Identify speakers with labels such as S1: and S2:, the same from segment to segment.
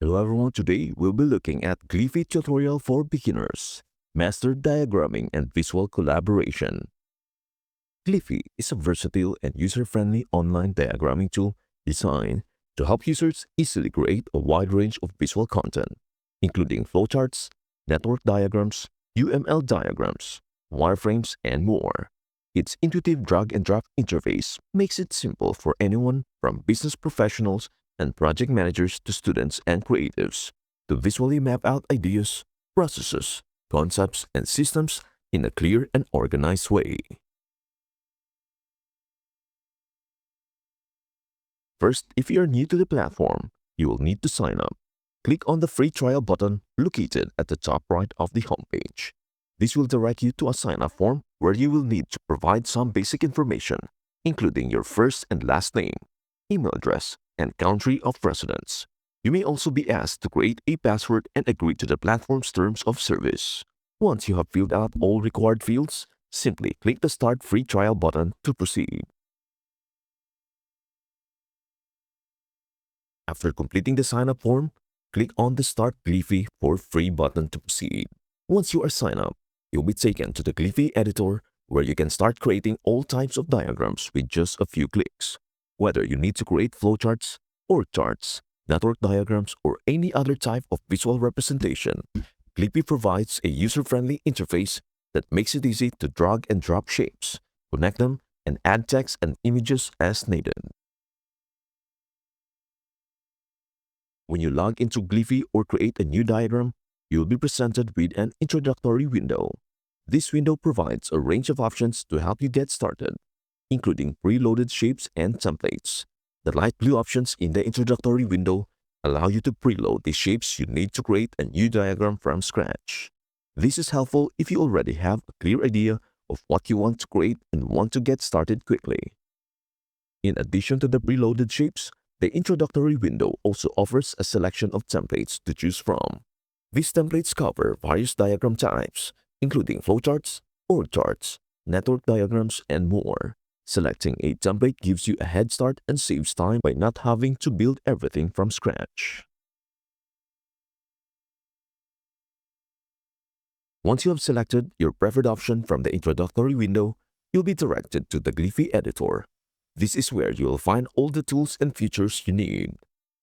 S1: Hello everyone, today we'll be looking at Gliffy tutorial for beginners, master diagramming and visual collaboration. Gliffy is a versatile and user-friendly online diagramming tool designed to help users easily create a wide range of visual content, including flowcharts, network diagrams, UML diagrams, wireframes, and more. Its intuitive drag-and-drop interface makes it simple for anyone from business professionals and project managers to students and creatives to visually map out ideas, processes, concepts, and systems in a clear and organized way. First, if you are new to the platform, you will need to sign up. Click on the free trial button located at the top right of the homepage. This will direct you to a sign-up form where you will need to provide some basic information, including your first and last name, email address, and country of residence. You may also be asked to create a password and agree to the platform's terms of service. Once you have filled out all required fields, simply click the Start Free Trial button to proceed. After completing the sign-up form, click on the Start Gliffy for Free button to proceed. Once you are signed up, you'll be taken to the Gliffy editor where you can start creating all types of diagrams with just a few clicks. Whether you need to create flowcharts, org charts, network diagrams, or any other type of visual representation, Gliffy provides a user-friendly interface that makes it easy to drag and drop shapes, connect them, and add text and images as needed. When you log into Gliffy or create a new diagram, you'll be presented with an introductory window. This window provides a range of options to help you get started, including preloaded shapes and templates. The light blue options in the introductory window allow you to preload the shapes you need to create a new diagram from scratch. This is helpful if you already have a clear idea of what you want to create and want to get started quickly. In addition to the preloaded shapes, the introductory window also offers a selection of templates to choose from. These templates cover various diagram types, including flowcharts, org charts, network diagrams, and more. Selecting a template gives you a head start and saves time by not having to build everything from scratch. Once you have selected your preferred option from the introductory window, you'll be directed to the Gliffy editor. This is where you'll find all the tools and features you need.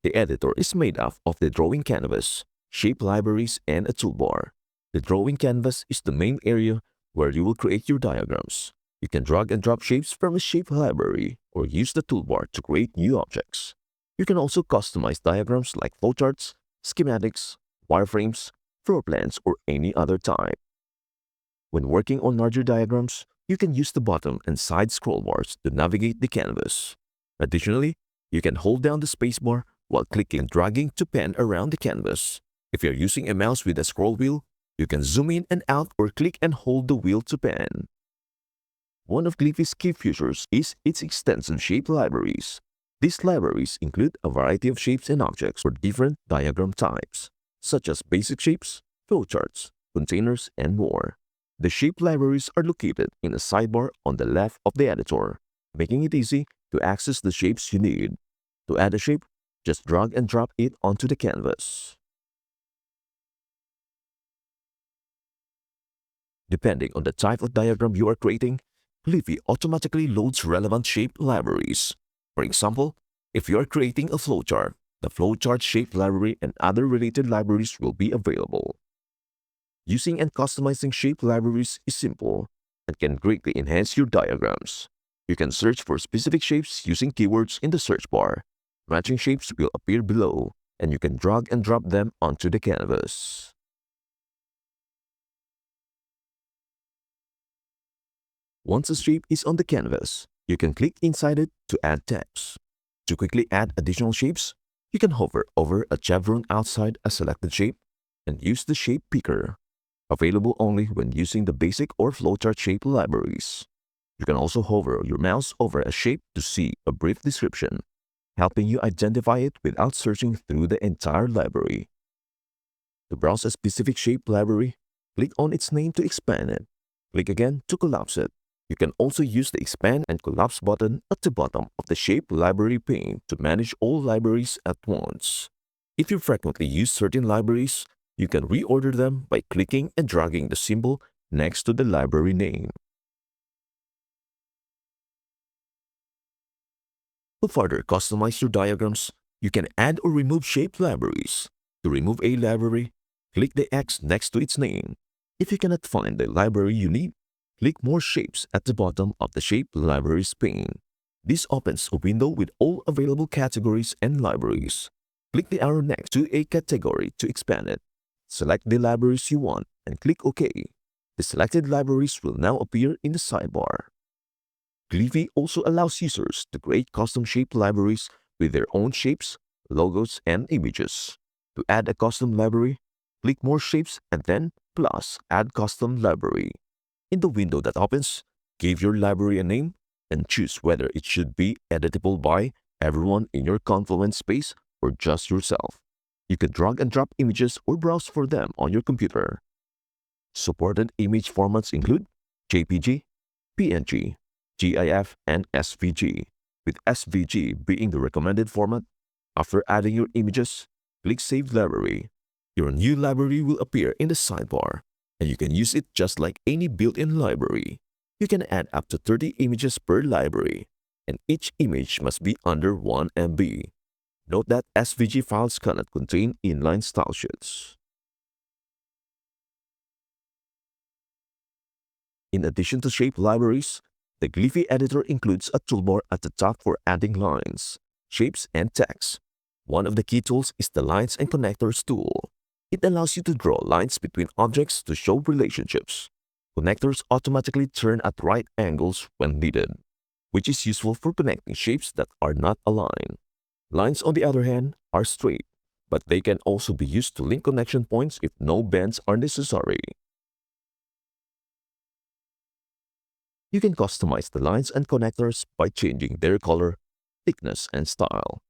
S1: The editor is made up of the drawing canvas, shape libraries, and a toolbar. The drawing canvas is the main area where you will create your diagrams. You can drag and drop shapes from a shape library or use the toolbar to create new objects. You can also customize diagrams like flowcharts, schematics, wireframes, floor plans, or any other type. When working on larger diagrams, you can use the bottom and side scroll bars to navigate the canvas. Additionally, you can hold down the spacebar while clicking and dragging to pan around the canvas. If you're using a mouse with a scroll wheel, you can zoom in and out or click and hold the wheel to pan. One of Gliffy's key features is its extensive shape libraries. These libraries include a variety of shapes and objects for different diagram types, such as basic shapes, flowcharts, containers, and more. The shape libraries are located in a sidebar on the left of the editor, making it easy to access the shapes you need. To add a shape, just drag and drop it onto the canvas. Depending on the type of diagram you are creating, Gliffy automatically loads relevant shape libraries. For example, if you are creating a flowchart, the flowchart shape library and other related libraries will be available. Using and customizing shape libraries is simple and can greatly enhance your diagrams. You can search for specific shapes using keywords in the search bar. Matching shapes will appear below, and you can drag and drop them onto the canvas. Once a shape is on the canvas, you can click inside it to add text. To quickly add additional shapes, you can hover over a chevron outside a selected shape and use the shape picker, available only when using the basic or flowchart shape libraries. You can also hover your mouse over a shape to see a brief description, helping you identify it without searching through the entire library. To browse a specific shape library, click on its name to expand it. Click again to collapse it. You can also use the Expand and Collapse button at the bottom of the Shape Library pane to manage all libraries at once. If you frequently use certain libraries, you can reorder them by clicking and dragging the symbol next to the library name. To further customize your diagrams, you can add or remove shape libraries. To remove a library, click the X next to its name. If you cannot find the library you need, click More Shapes at the bottom of the Shape Libraries pane. This opens a window with all available categories and libraries. Click the arrow next to a category to expand it. Select the libraries you want and click OK. The selected libraries will now appear in the sidebar. Gliffy also allows users to create custom shape libraries with their own shapes, logos, and images. To add a custom library, click More Shapes and then plus Add Custom Library. In the window that opens, give your library a name and choose whether it should be editable by everyone in your Confluence space or just yourself. You can drag and drop images or browse for them on your computer. Supported image formats include JPG, PNG, GIF, and SVG, with SVG being the recommended format. After adding your images, click Save Library. Your new library will appear in the sidebar, and you can use it just like any built-in library. You can add up to 30 images per library, and each image must be under 1 MB. Note that SVG files cannot contain inline style sheets. In addition to shape libraries, the Gliffy editor includes a toolbar at the top for adding lines, shapes, and text. One of the key tools is the Lines and Connectors tool. It allows you to draw lines between objects to show relationships. Connectors automatically turn at right angles when needed, which is useful for connecting shapes that are not aligned. Lines, on the other hand, are straight, but they can also be used to link connection points if no bends are necessary. You can customize the lines and connectors by changing their color, thickness, and style.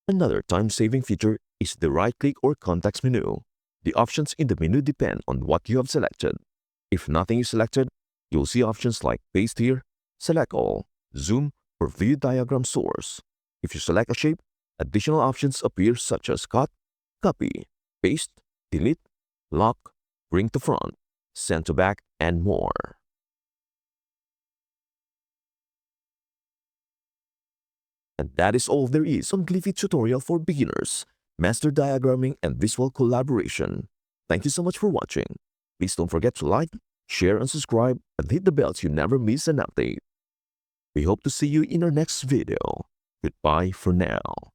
S1: Another time-saving feature is the right-click or context menu. The options in the menu depend on what you have selected. If nothing is selected, you'll see options like Paste Here, Select All, Zoom, or View Diagram Source. If you select a shape, additional options appear such as Cut, Copy, Paste, Delete, Lock, Bring to Front, Send to Back, and more. And that is all there is on Gliffy tutorial for beginners, master diagramming, and visual collaboration. Thank you so much for watching. Please don't forget to like, share, and subscribe, and hit the bell so you never miss an update. We hope to see you in our next video. Goodbye for now.